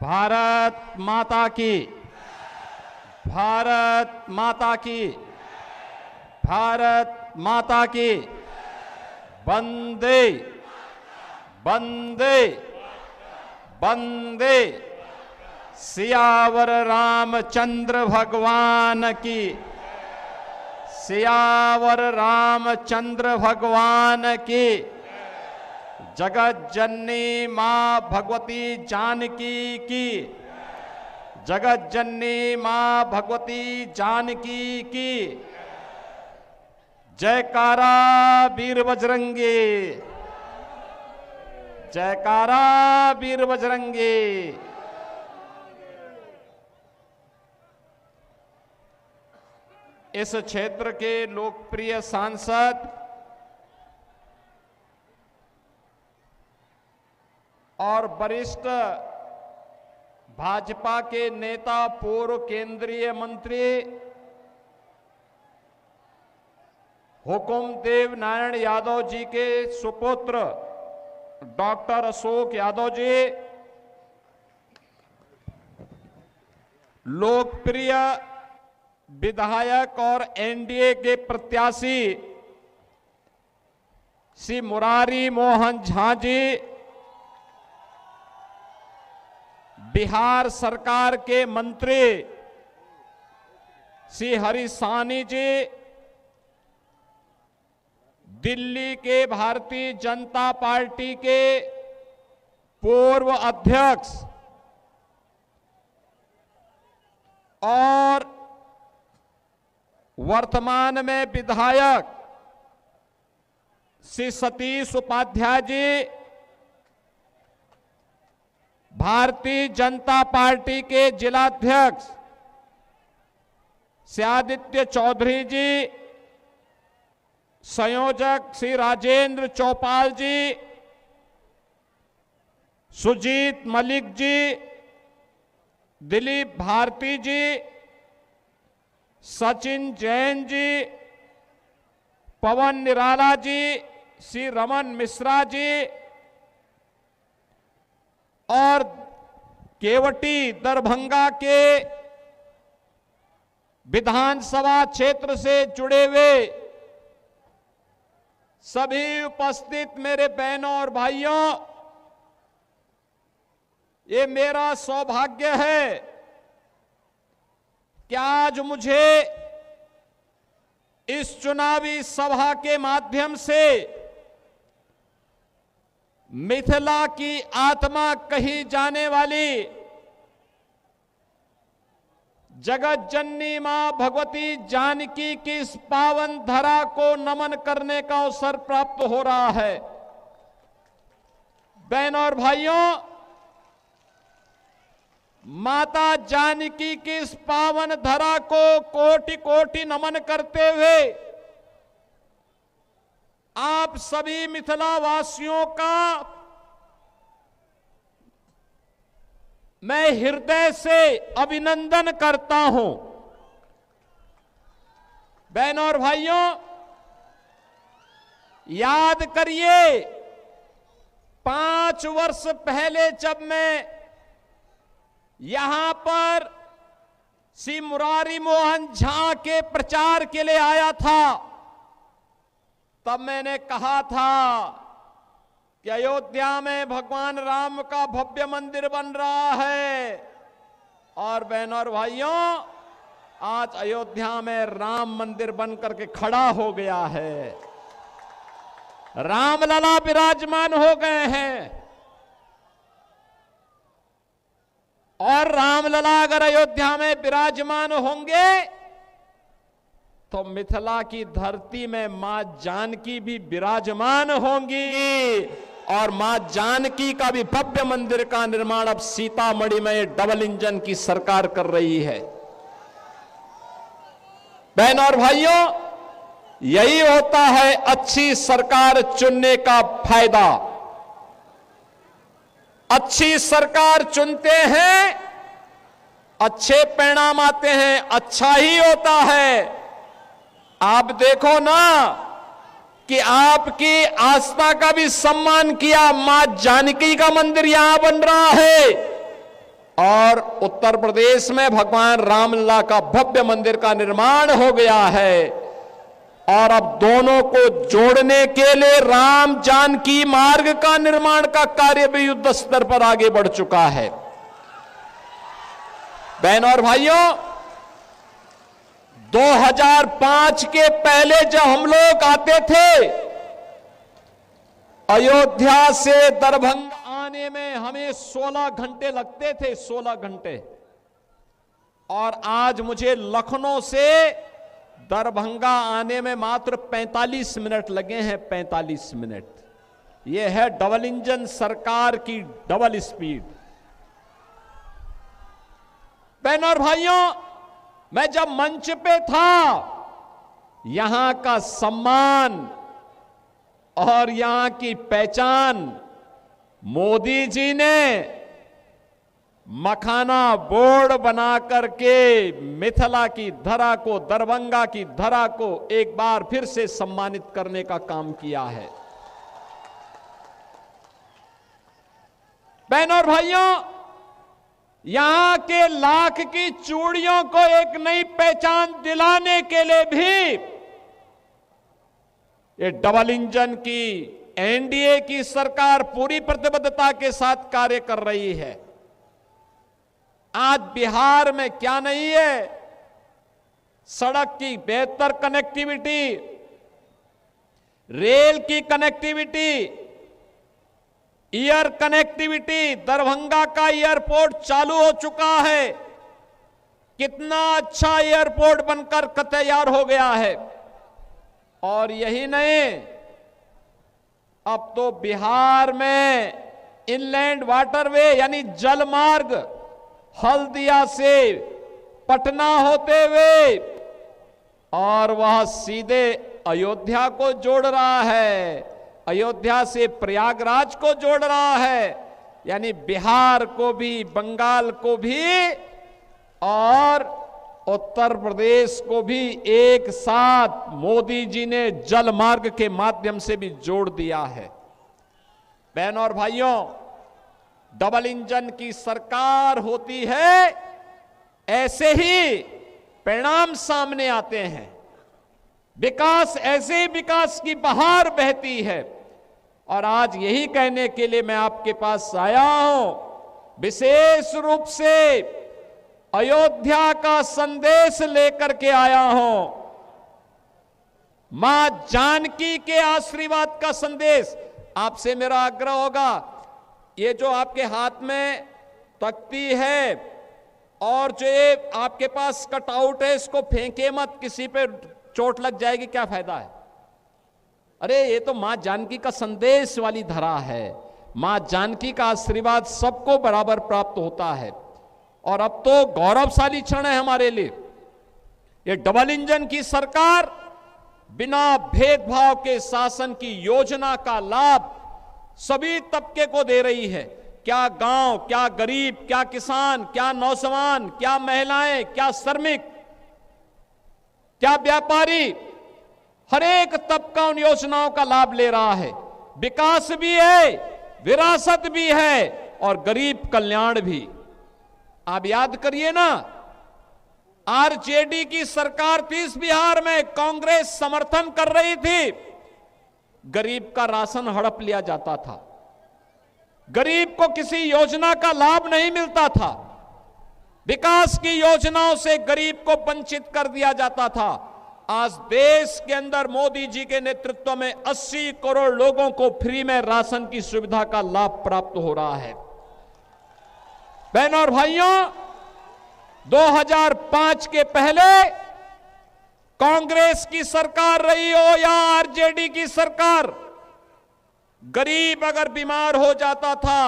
भारत माता की, भारत माता की, भारत माता की। वंदे वंदे वंदे। सियावर रामचंद्र भगवान की, सियावर रामचंद्र भगवान की। जगत जननी मां भगवती जानकी की, जगत जननी मां भगवती जानकी की। जयकारा वीर बजरंगी, जयकारा वीर बजरंगी। इस क्षेत्र के लोकप्रिय सांसद और वरिष्ठ भाजपा के नेता, पूर्व केंद्रीय मंत्री हुकुमदेव नारायण यादव जी के सुपुत्र डॉक्टर अशोक यादव जी, लोकप्रिय विधायक और एनडीए के प्रत्याशी श्री मुरारी मोहन झा जी, बिहार सरकार के मंत्री श्री हरीश साहनी जी, दिल्ली के भारतीय जनता पार्टी के पूर्व अध्यक्ष और वर्तमान में विधायक श्री सतीश उपाध्याय जी, भारतीय जनता पार्टी के जिलाध्यक्ष श्री आदित्य चौधरी जी, संयोजक श्री राजेंद्र चौपाल जी, सुजीत मलिक जी, दिलीप भारती जी, सचिन जैन जी, पवन निराला जी, श्री रमन मिश्रा जी और केवटी दरभंगा के विधानसभा क्षेत्र से जुड़े हुए सभी उपस्थित मेरे बहनों और भाइयों, ये मेरा सौभाग्य है कि आज मुझे इस चुनावी सभा के माध्यम से मिथिला की आत्मा कही जाने वाली जगत जननी मां भगवती जानकी की इस पावन धरा को नमन करने का अवसर प्राप्त हो रहा है। बहनों और भाइयों, माता जानकी की इस पावन धरा को कोटि कोटि नमन करते हुए आप सभी मिथिला वासियों का मैं हृदय से अभिनंदन करता हूं। बहनों और भाइयों, याद करिए 5 वर्ष पहले जब मैं यहां पर श्री मुरारी मोहन झा के प्रचार के लिए आया था, तब मैंने कहा था कि अयोध्या में भगवान राम का भव्य मंदिर बन रहा है। और बहनों और भाइयों, आज अयोध्या में राम मंदिर बन करके खड़ा हो गया है, रामलला विराजमान हो गए हैं। और रामलला अगर अयोध्या में विराजमान होंगे तो मिथिला की धरती में मां जानकी भी विराजमान होंगी और मां जानकी का भी भव्य मंदिर का निर्माण अब सीतामढ़ी में डबल इंजन की सरकार कर रही है। बहनों और भाइयों, यही होता है अच्छी सरकार चुनने का फायदा। अच्छी सरकार चुनते हैं, अच्छे परिणाम आते हैं, अच्छा ही होता है। आप देखो ना कि आपकी आस्था का भी सम्मान किया, मां जानकी का मंदिर यहां बन रहा है और उत्तर प्रदेश में भगवान रामलला का भव्य मंदिर का निर्माण हो गया है और अब दोनों को जोड़ने के लिए राम जानकी मार्ग का निर्माण का कार्य भी युद्ध स्तर पर आगे बढ़ चुका है। बहनों और भाइयों, 2005 के पहले जब हम लोग आते थे, अयोध्या से दरभंगा आने में हमें 16 घंटे लगते थे, 16 घंटे। और आज मुझे लखनऊ से दरभंगा आने में मात्र 45 मिनट लगे हैं, 45 मिनट। यह है डबल इंजन सरकार की डबल स्पीड। बहनों और भाइयों, मैं जब मंच पे था, यहां का सम्मान और यहां की पहचान मोदी जी ने मखाना बोर्ड बना करके मिथिला की धरा को, दरभंगा की धरा को एक बार फिर से सम्मानित करने का काम किया है। बहनों और भाइयों, यहां के लाख की चूड़ियों को एक नई पहचान दिलाने के लिए भी ये डबल इंजन की एनडीए की सरकार पूरी प्रतिबद्धता के साथ कार्य कर रही है। आज बिहार में क्या नहीं है? सड़क की बेहतर कनेक्टिविटी, रेल की कनेक्टिविटी, एयर कनेक्टिविटी। दरभंगा का एयरपोर्ट चालू हो चुका है। कितना अच्छा एयरपोर्ट बनकर तैयार हो गया है। और यही नहीं, अब तो बिहार में इनलैंड वाटरवे यानी जल मार्ग हल्दिया से पटना होते हुए और वह सीधे अयोध्या को जोड़ रहा है, अयोध्या से प्रयागराज को जोड़ रहा है। यानी बिहार को भी, बंगाल को भी और उत्तर प्रदेश को भी एक साथ मोदी जी ने जल मार्ग के माध्यम से भी जोड़ दिया है। बहनों और भाइयों, डबल इंजन की सरकार होती है, ऐसे ही परिणाम सामने आते हैं। विकास, ऐसे ही विकास की बहार बहती है। और आज यही कहने के लिए मैं आपके पास आया हूं, विशेष रूप से अयोध्या का संदेश लेकर के आया हूं। मां जानकी के आशीर्वाद का संदेश। आपसे मेरा आग्रह होगा, ये जो आपके हाथ में तख्ती है और जो ये आपके पास कटआउट है, इसको फेंके मत, किसी पे चोट लग जाएगी, क्या फायदा है? अरे ये तो मां जानकी का संदेश वाली धरा है। मां जानकी का आशीर्वाद सबको बराबर प्राप्त होता है। और अब तो गौरवशाली क्षण है हमारे लिए। ये डबल इंजन की सरकार बिना भेदभाव के शासन की योजना का लाभ सभी तबके को दे रही है। क्या गांव, क्या गरीब, क्या किसान, क्या नौजवान, क्या महिलाएं, क्या श्रमिक, क्या व्यापारी, हर एक तबका उन योजनाओं का लाभ ले रहा है। विकास भी है, विरासत भी है और गरीब कल्याण भी। आप याद करिए ना, आरजेडी की सरकार थी इस बिहार में, कांग्रेस समर्थन कर रही थी, गरीब का राशन हड़प लिया जाता था, गरीब को किसी योजना का लाभ नहीं मिलता था, विकास की योजनाओं से गरीब को वंचित कर दिया जाता था। आज देश के अंदर मोदी जी के नेतृत्व में 80 करोड़ लोगों को फ्री में राशन की सुविधा का लाभ प्राप्त हो रहा है। बहनों और भाइयों, 2005 के पहले कांग्रेस की सरकार रही हो या आरजेडी की सरकार, गरीब अगर बीमार हो जाता था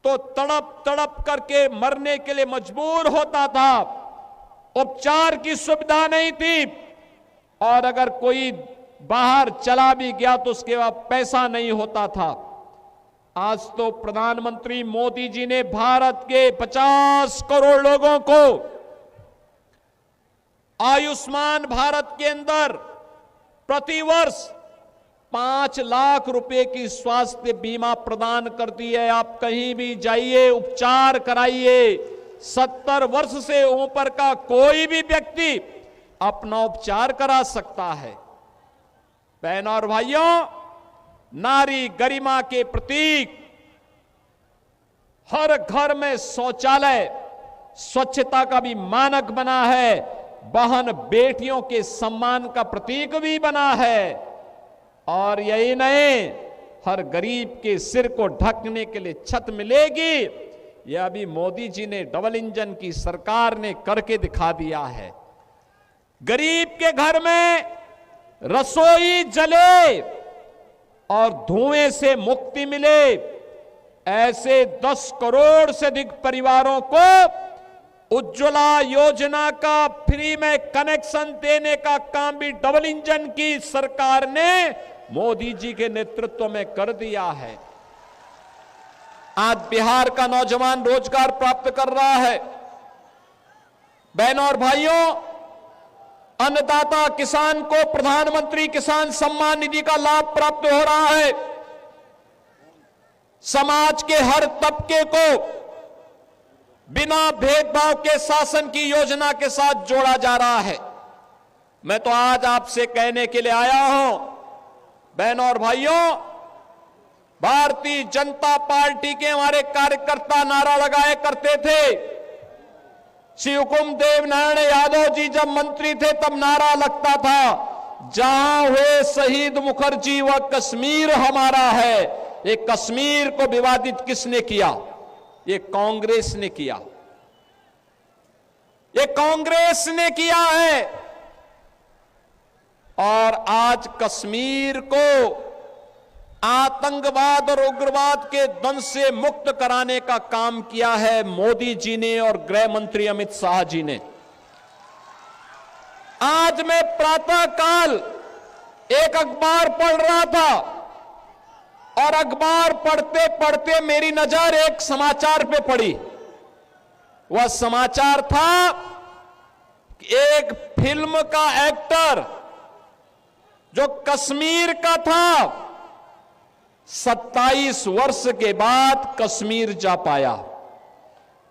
तो तड़प तड़प करके मरने के लिए मजबूर होता था। उपचार की सुविधा नहीं थी और अगर कोई बाहर चला भी गया तो उसके बाद पैसा नहीं होता था। आज तो प्रधानमंत्री मोदी जी ने भारत के 50 करोड़ लोगों को आयुष्मान भारत के अंदर प्रतिवर्ष 5 लाख रुपए की स्वास्थ्य बीमा प्रदान करती है। आप कहीं भी जाइए, उपचार कराइए। 70 वर्ष से ऊपर का कोई भी व्यक्ति अपना उपचार करा सकता है। बहनों और भाइयों, नारी गरिमा के प्रतीक हर घर में शौचालय स्वच्छता का भी मानक बना है, बहन बेटियों के सम्मान का प्रतीक भी बना है। और यही नहीं, हर गरीब के सिर को ढकने के लिए छत मिलेगी, यह अभी मोदी जी ने डबल इंजन की सरकार ने करके दिखा दिया है। गरीब के घर में रसोई जले और धुएं से मुक्ति मिले, ऐसे 10 करोड़ से अधिक परिवारों को उज्ज्वला योजना का फ्री में कनेक्शन देने का काम भी डबल इंजन की सरकार ने मोदी जी के नेतृत्व में कर दिया है। आज बिहार का नौजवान रोजगार प्राप्त कर रहा है। बहनों और भाइयों, अन्नदाता किसान को प्रधानमंत्री किसान सम्मान निधि का लाभ प्राप्त हो रहा है। समाज के हर तबके को बिना भेदभाव के शासन की योजना के साथ जोड़ा जा रहा है। मैं तो आज आपसे कहने के लिए आया हूं, बहनों और भाइयों, भारतीय जनता पार्टी के हमारे कार्यकर्ता नारा लगाए करते थे। शिवकुमार देव नारायण यादव जी जब मंत्री थे तब नारा लगता था, जहां हुए शहीद मुखर्जी वह कश्मीर हमारा है। ये कश्मीर को विवादित किसने किया? ये कांग्रेस ने किया। ये कांग्रेस ने किया है। और आज कश्मीर को आतंकवाद और उग्रवाद के दंश से मुक्त कराने का काम किया है मोदी जी ने और गृह मंत्री अमित शाह जी ने। आज मैं प्रातःकाल एक अखबार पढ़ रहा था और अखबार पढ़ते पढ़ते मेरी नजर एक समाचार पे पड़ी। वह समाचार था कि एक फिल्म का एक्टर जो कश्मीर का था 27 वर्ष के बाद कश्मीर जा पाया।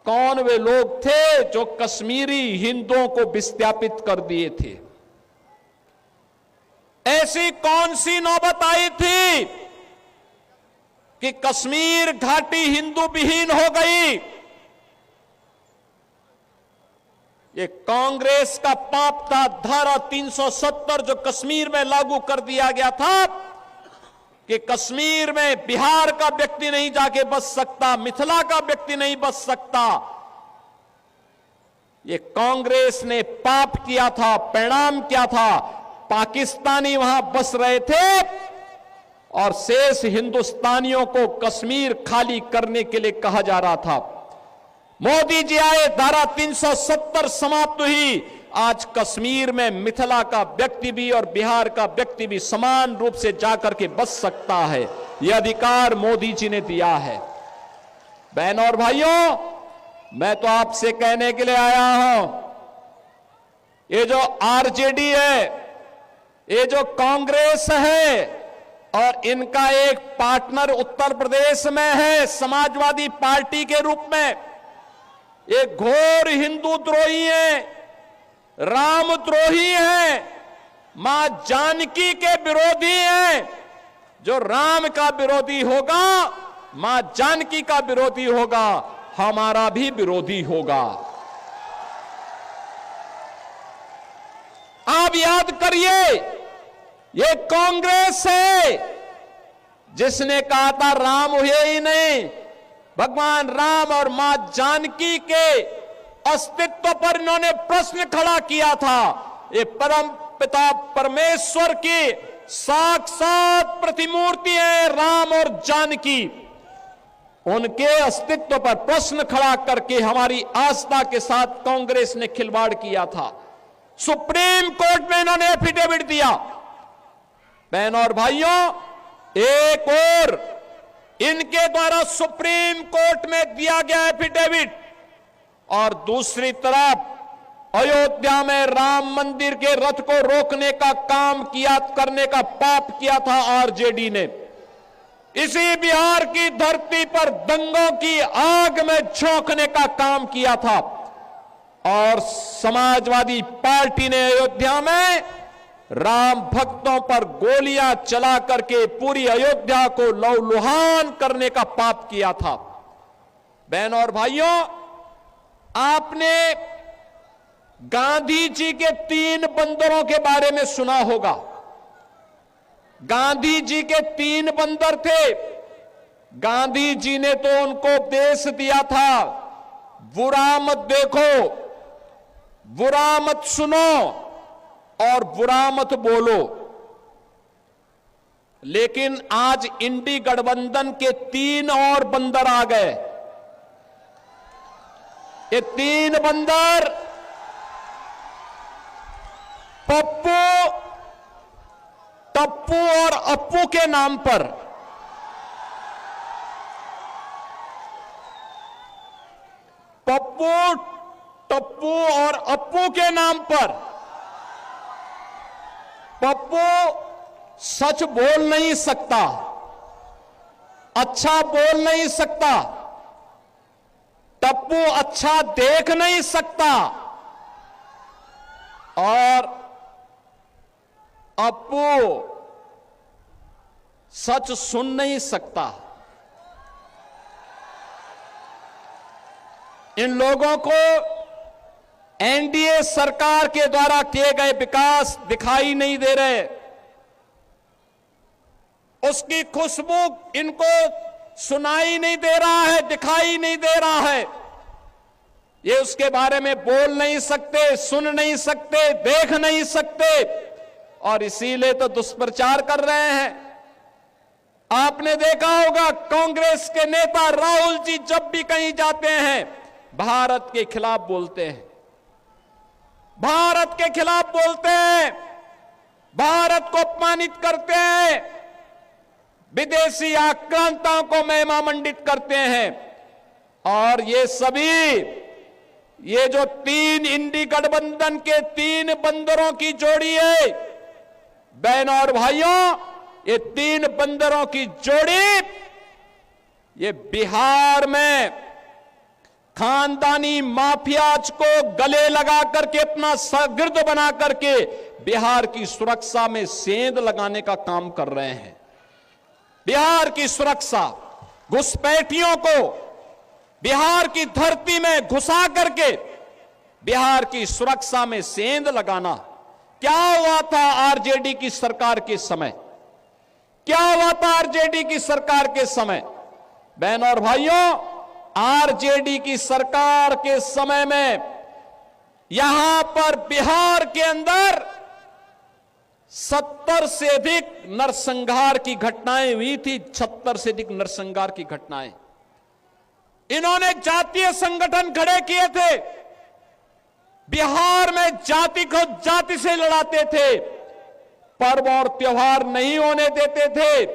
कौन वे लोग थे जो कश्मीरी हिंदुओं को विस्थापित कर दिए थे? ऐसी कौन सी नौबत आई थी कि कश्मीर घाटी हिंदू विहीन हो गई? ये कांग्रेस का पाप था। धारा 370 जो कश्मीर में लागू कर दिया गया था कि कश्मीर में बिहार का व्यक्ति नहीं जाके बस सकता, मिथिला का व्यक्ति नहीं बस सकता। ये कांग्रेस ने पाप किया था। परिणाम क्या था? पाकिस्तानी वहां बस रहे थे और शेष हिंदुस्तानियों को कश्मीर खाली करने के लिए कहा जा रहा था। मोदी जी आए, धारा 370 समाप्त हुई। आज कश्मीर में मिथिला का व्यक्ति भी और बिहार का व्यक्ति भी समान रूप से जाकर के बस सकता है। यह अधिकार मोदी जी ने दिया है। बहनों और भाइयों, मैं तो आपसे कहने के लिए आया हूं, ये जो आरजेडी है, ये जो कांग्रेस है और इनका एक पार्टनर उत्तर प्रदेश में है समाजवादी पार्टी के रूप में, ये घोर हिंदू द्रोही है, राम द्रोही है, मां जानकी के विरोधी हैं। जो राम का विरोधी होगा, मां जानकी का विरोधी होगा, हमारा भी विरोधी होगा। आप याद करिए, ये कांग्रेस है जिसने कहा था राम हुए ही नहीं। भगवान राम और मां जानकी के अस्तित्व पर इन्होंने प्रश्न खड़ा किया था। ये परम पिता परमेश्वर की साक्षात प्रतिमूर्ति है राम और जानकी। उनके अस्तित्व पर प्रश्न खड़ा करके हमारी आस्था के साथ कांग्रेस ने खिलवाड़ किया था। सुप्रीम कोर्ट में इन्होंने एफिडेविट दिया। बहनों और भाइयों, एक और इनके द्वारा सुप्रीम कोर्ट में दिया गया एफिडेविट और दूसरी तरफ अयोध्या में राम मंदिर के रथ को रोकने का काम किया, करने का पाप किया था आरजेडी ने। इसी बिहार की धरती पर दंगों की आग में झोंकने का काम किया था और समाजवादी पार्टी ने अयोध्या में राम भक्तों पर गोलियां चला करके पूरी अयोध्या को लहूलुहान करने का पाप किया था। बहनों और भाइयों, आपने गांधी जी के 3 बंदरों के बारे में सुना होगा। गांधी जी के 3 बंदर थे। गांधी जी ने तो उनको उपदेश दिया था, बुरा मत देखो, बुरा मत सुनो और बुरा मत बोलो। लेकिन आज इंडी गठबंधन के 3 और बंदर आ गए। ये 3 बंदर पप्पू, टप्पू और अप्पू के नाम पर पप्पू, टप्पू और अप्पू के नाम पर पप्पू सच बोल नहीं सकता, अच्छा बोल नहीं सकता, टप्पू अच्छा देख नहीं सकता और अप्पू सच सुन नहीं सकता। इन लोगों को एनडीए सरकार के द्वारा किए गए विकास दिखाई नहीं दे रहे, उसकी खुशबू इनको सुनाई नहीं दे रहा है, दिखाई नहीं दे रहा है। ये उसके बारे में बोल नहीं सकते, सुन नहीं सकते, देख नहीं सकते और इसीलिए तो दुष्प्रचार कर रहे हैं। आपने देखा होगा कांग्रेस के नेता राहुल जी जब भी कहीं जाते हैं भारत के खिलाफ बोलते हैं, भारत के खिलाफ बोलते हैं, भारत को अपमानित करते हैं, विदेशी आक्रांताओं को महिमा मंडित करते हैं। और ये सभी, ये जो 3 इंडी गठबंधन के 3 बंदरों की जोड़ी है, बहनों और भाइयों, ये 3 बंदरों की जोड़ी ये बिहार में खानदानी माफियाज को गले लगा करके अपना शागिर्द बना करके बिहार की सुरक्षा में सेंध लगाने का काम कर रहे हैं। बिहार की सुरक्षा, घुसपैठियों को बिहार की धरती में घुसा करके बिहार की सुरक्षा में सेंध लगाना। क्या हुआ था आरजेडी की सरकार के समय? क्या हुआ था आरजेडी की सरकार के समय? बहनों और भाइयों, आरजेडी की सरकार के समय में यहां पर बिहार के अंदर 70 से अधिक नरसंहार की घटनाएं हुई थी। 70 से अधिक नरसंहार की घटनाएं। इन्होंने जातीय संगठन खड़े किए थे, बिहार में जाति को जाति से लड़ाते थे, पर्व और त्योहार नहीं होने देते थे,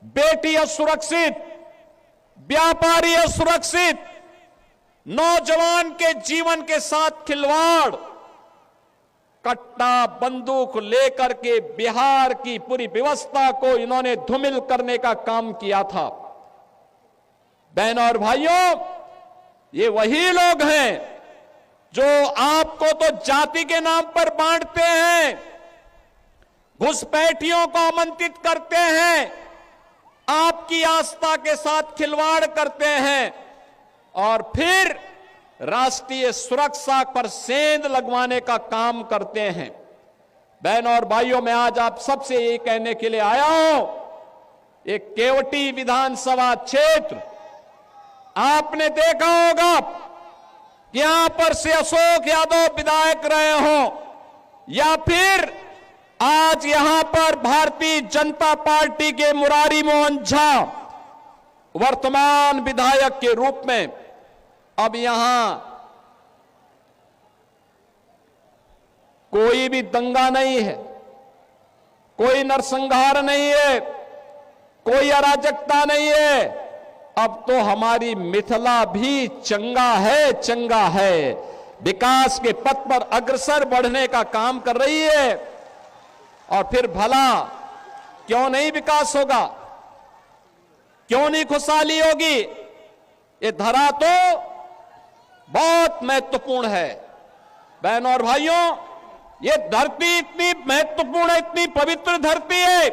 बेटी असुरक्षित, व्यापारी असुरक्षित, नौजवान के जीवन के साथ खिलवाड़, कट्टा बंदूक लेकर के बिहार की पूरी व्यवस्था को इन्होंने धूमिल करने का काम किया था। बहनों और भाइयों, ये वही लोग हैं जो आपको तो जाति के नाम पर बांटते हैं, घुसपैठियों को आमंत्रित करते हैं, आपकी आस्था के साथ खिलवाड़ करते हैं और फिर राष्ट्रीय सुरक्षा पर सेंध लगवाने का काम करते हैं। बहनों और भाइयों, मैं आज आप सबसे ये कहने के लिए आया हूं, एक केवटी विधानसभा क्षेत्र आपने देखा होगा कि यहां पर से अशोक यादव विधायक रहे हों या फिर आज यहां पर भारतीय जनता पार्टी के मुरारी मोहन झा वर्तमान विधायक के रूप में अब यहां कोई भी दंगा नहीं है, कोई नरसंहार नहीं है, कोई अराजकता नहीं है। अब तो हमारी मिथिला भी चंगा है, चंगा है। विकास के पथ पर अग्रसर बढ़ने का काम कर रही है। और फिर भला क्यों नहीं विकास होगा, क्यों नहीं खुशहाली होगी? ये धरा तो बहुत महत्वपूर्ण है। बहनों और भाइयों, ये धरती इतनी महत्वपूर्ण है, इतनी पवित्र धरती है।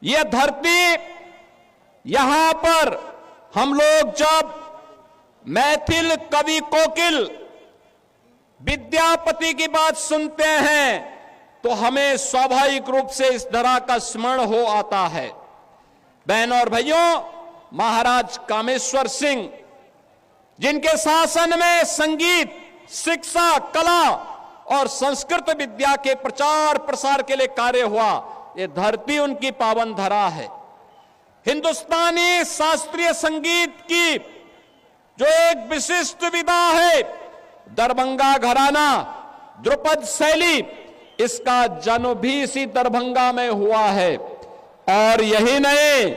ये धरती, यहां पर हम लोग जब मैथिल कवि कोकिल विद्यापति की बात सुनते हैं तो हमें स्वाभाविक रूप से इस धरा का स्मरण हो आता है। बहनों और भाइयों, महाराज कामेश्वर सिंह, जिनके शासन में संगीत, शिक्षा, कला और संस्कृत विद्या के प्रचार प्रसार के लिए कार्य हुआ, ये धरती उनकी पावन धरा है। हिंदुस्तानी शास्त्रीय संगीत की जो एक विशिष्ट विधा है, दरभंगा घराना, ध्रुपद शैली, इसका जन्म भी इसी दरभंगा में हुआ है। और यही नहीं,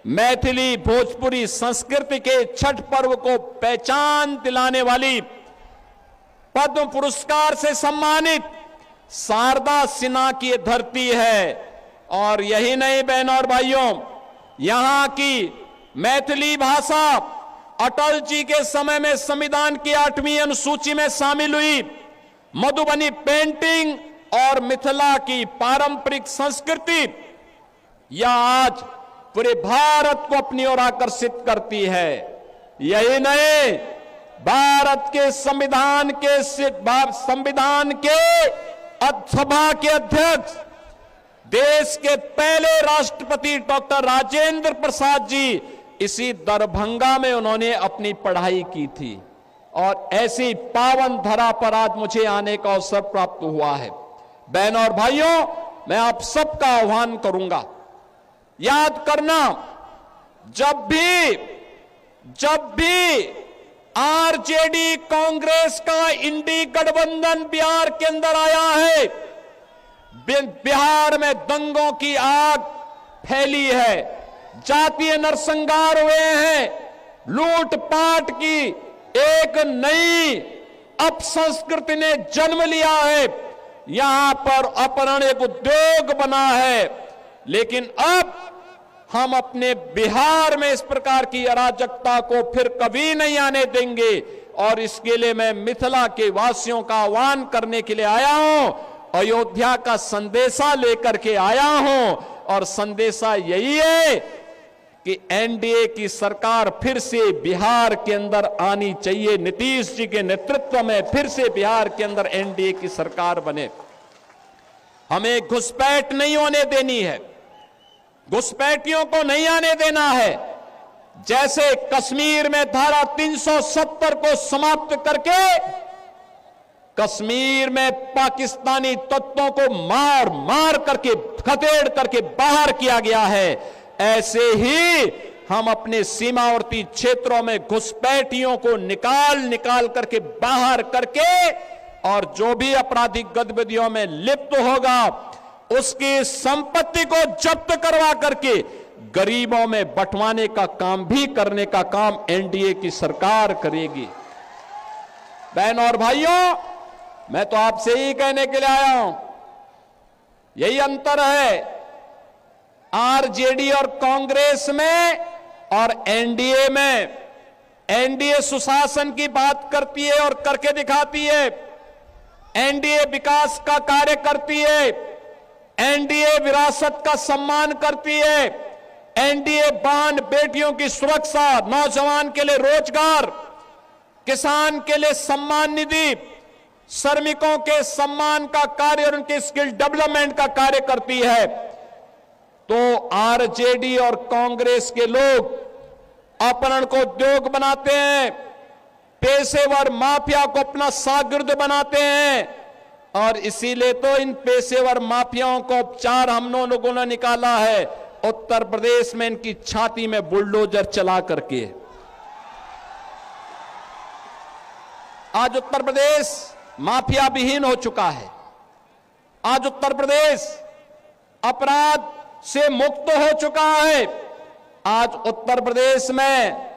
मैथिली भोजपुरी संस्कृति के छठ पर्व को पहचान दिलाने वाली पद्म पुरस्कार से सम्मानित शारदा सिन्हा की धरती है। और यही नहीं बहनों और भाइयों, यहां की मैथिली भाषा अटल जी के समय में संविधान की 8वीं अनुसूची में शामिल हुई। मधुबनी पेंटिंग और मिथिला की पारंपरिक संस्कृति यह आज पूरे भारत को अपनी ओर आकर्षित करती है। यही नहीं, भारत के संविधान के सभा के अध्यक्ष, देश के पहले राष्ट्रपति डॉक्टर राजेंद्र प्रसाद जी, इसी दरभंगा में उन्होंने अपनी पढ़ाई की थी। और ऐसी पावन धरा पर आज मुझे आने का अवसर प्राप्त हुआ है। बहनों और भाइयों, मैं आप सबका आह्वान करूंगा, याद करना, जब भी आरजेडी कांग्रेस का इंडी गठबंधन बिहार के अंदर आया है, बिहार में दंगों की आग फैली है, जातीय नरसंहार हुए हैं, लूटपाट की एक नई अपसंस्कृति ने जन्म लिया है। यहां पर अपहरण एक उद्योग बना है। लेकिन अब हम अपने बिहार में इस प्रकार की अराजकता को फिर कभी नहीं आने देंगे। और इसके लिए मैं मिथिला के वासियों का आह्वान करने के लिए आया हूं, अयोध्या का संदेशा लेकर के आया हूं। और संदेशा यही है कि एनडीए की सरकार फिर से बिहार के अंदर आनी चाहिए। नीतीश जी के नेतृत्व में फिर से बिहार के अंदर एनडीए की सरकार बने। हमें घुसपैठ नहीं होने देनी है, घुसपैठियों को नहीं आने देना है। जैसे कश्मीर में धारा 370 को समाप्त करके कश्मीर में पाकिस्तानी तत्वों को मार मार करके, खदेड़ करके बाहर किया गया है, ऐसे ही हम अपने सीमावर्ती क्षेत्रों में घुसपैठियों को निकाल करके बाहर करके, और जो भी आपराधिक गतिविधियों में लिप्त होगा उसकी संपत्ति को जब्त करवा करके गरीबों में बंटवाने का काम भी करने का काम एनडीए की सरकार करेगी। बहनों और भाइयों, मैं तो आपसे ही कहने के लिए आया हूं, यही अंतर है आरजेडी और कांग्रेस में और एनडीए में। एनडीए सुशासन की बात करती है और करके दिखाती है, एनडीए विकास का कार्य करती है, एनडीए विरासत का सम्मान करती है, एनडीए बहन बेटियों की सुरक्षा, नौजवान के लिए रोजगार, किसान के लिए सम्मान निधि, श्रमिकों के सम्मान का कार्य और उनके स्किल डेवलपमेंट का कार्य करती है। तो आरजेडी और कांग्रेस के लोग अपहरण को उद्योग बनाते हैं, पेशेवर माफिया को अपना शागिर्द बनाते हैं। और इसीलिए तो इन पेशेवर माफियाओं को उपचार हम लोगों ने निकाला है उत्तर प्रदेश में, इनकी छाती में बुलडोजर चला करके। आज उत्तर प्रदेश माफिया विहीन हो चुका है। आज उत्तर प्रदेश अपराध से मुक्त हो चुका है। आज उत्तर प्रदेश में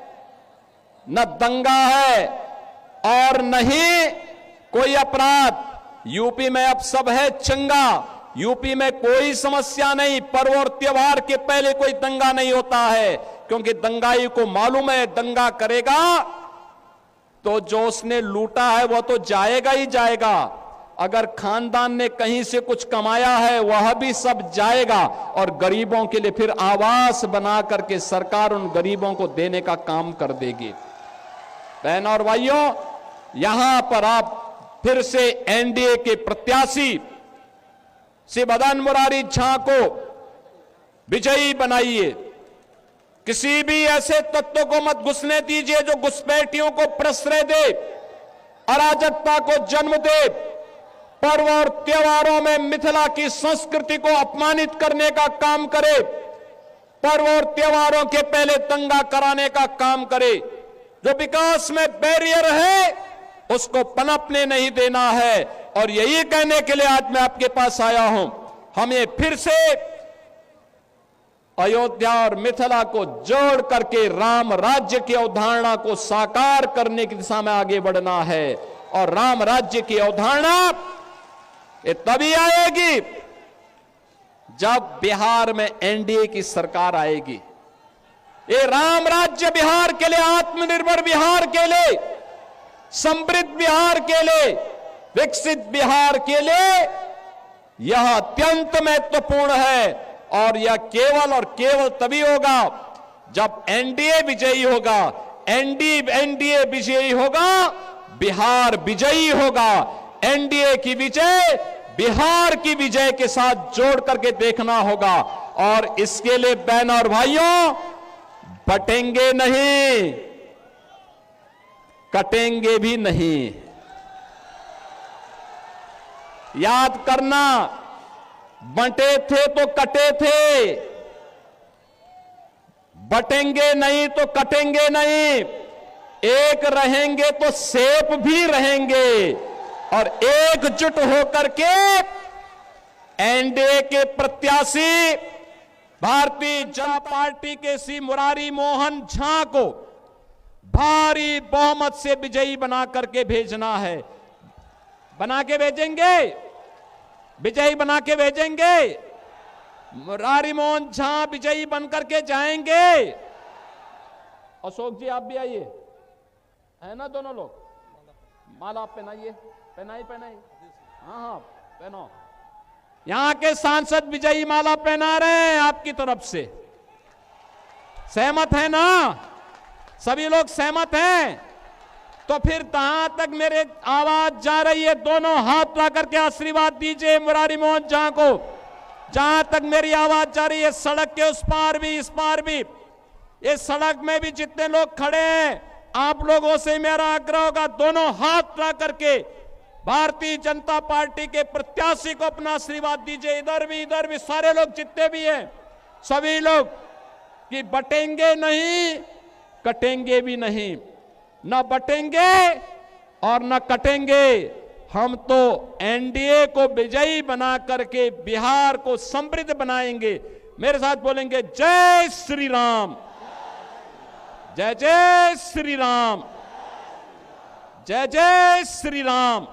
न दंगा है, और न ही कोई अपराध। यूपी में अब सब है चंगा, यूपी में कोई समस्या नहीं। पर्व और त्योहार के पहले कोई दंगा नहीं होता है, क्योंकि दंगाई को मालूम है दंगा करेगा तो जो उसने लूटा है वह तो जाएगा ही जाएगा। अगर खानदान ने कहीं से कुछ कमाया है वह भी सब जाएगा, और गरीबों के लिए फिर आवास बना करके सरकार उन गरीबों को देने का काम कर देगी। बहन और भाइयों, यहां पर आप फिर से एनडीए के प्रत्याशी श्री मदन मुरारी झा को विजयी बनाइए। किसी भी ऐसे तत्व को मत घुसने दीजिए जो घुसपैठियों को प्रश्रय दे, अराजकता को जन्म दे, पर्व और त्योहारों में मिथिला की संस्कृति को अपमानित करने का काम करे, पर्व और त्योहारों के पहले दंगा कराने का काम करे। जो विकास में बैरियर है उसको पनपने नहीं देना है। और यही कहने के लिए आज मैं आपके पास आया हूं। हमें फिर से अयोध्या और मिथिला को जोड़ करके राम राज्य की अवधारणा को साकार करने की दिशा में आगे बढ़ना है। और राम राज्य की अवधारणा ये तभी आएगी जब बिहार में एनडीए की सरकार आएगी। ये राम राज्य बिहार के लिए, आत्मनिर्भर बिहार के लिए, समृद्ध बिहार के लिए, विकसित बिहार के लिए यह अत्यंत महत्वपूर्ण है। और यह केवल और केवल तभी होगा जब एनडीए विजयी होगा। एनडीए विजयी होगा, बिहार विजयी होगा। एनडीए की विजय बिहार की विजय के साथ जोड़ करके देखना होगा। और इसके लिए बहन और भाइयों, बटेंगे नहीं, कटेंगे भी नहीं। याद करना, बंटे थे तो कटे थे, बटेंगे नहीं तो कटेंगे नहीं। एक रहेंगे तो सेफ भी रहेंगे। और एकजुट होकर के एनडीए के प्रत्याशी भारतीय जनता पार्टी के श्री मुरारी मोहन झा को भारी बहुमत से विजयी बना करके भेजना है। बना के भेजेंगे, विजयी बना के भेजेंगे। मुरारी मोहन झा विजयी बनकर के जाएंगे। अशोक जी आप भी आइए, है ना दोनों लोग। माला आप पहनाइए, पहनाई पहनाई, हाँ पहनो। यहां के सांसद विजयी माला पहना रहे हैं आपकी तरफ से। सहमत है ना? सभी लोग सहमत हैं? तो फिर जहां तक मेरे आवाज जा रही है दोनों हाथ ला करके आशीर्वाद दीजिए मुरारी मोहन झा को। जहां तक मेरी आवाज जा रही है, सड़क के उस पार भी इस पार भी, ये सड़क में भी जितने लोग खड़े हैं, आप लोगों से मेरा आग्रह होगा दोनों हाथ ला करके भारतीय जनता पार्टी के प्रत्याशी को अपना आशीर्वाद दीजिए। इधर भी सारे लोग जितने भी हैं, सभी लोग, कि बटेंगे नहीं, कटेंगे भी नहीं। न बटेंगे और न कटेंगे। हम तो एनडीए को विजयी बना करके बिहार को समृद्ध बनाएंगे। मेरे साथ बोलेंगे जय श्री राम, जय जय श्री राम, जय जय श्री राम।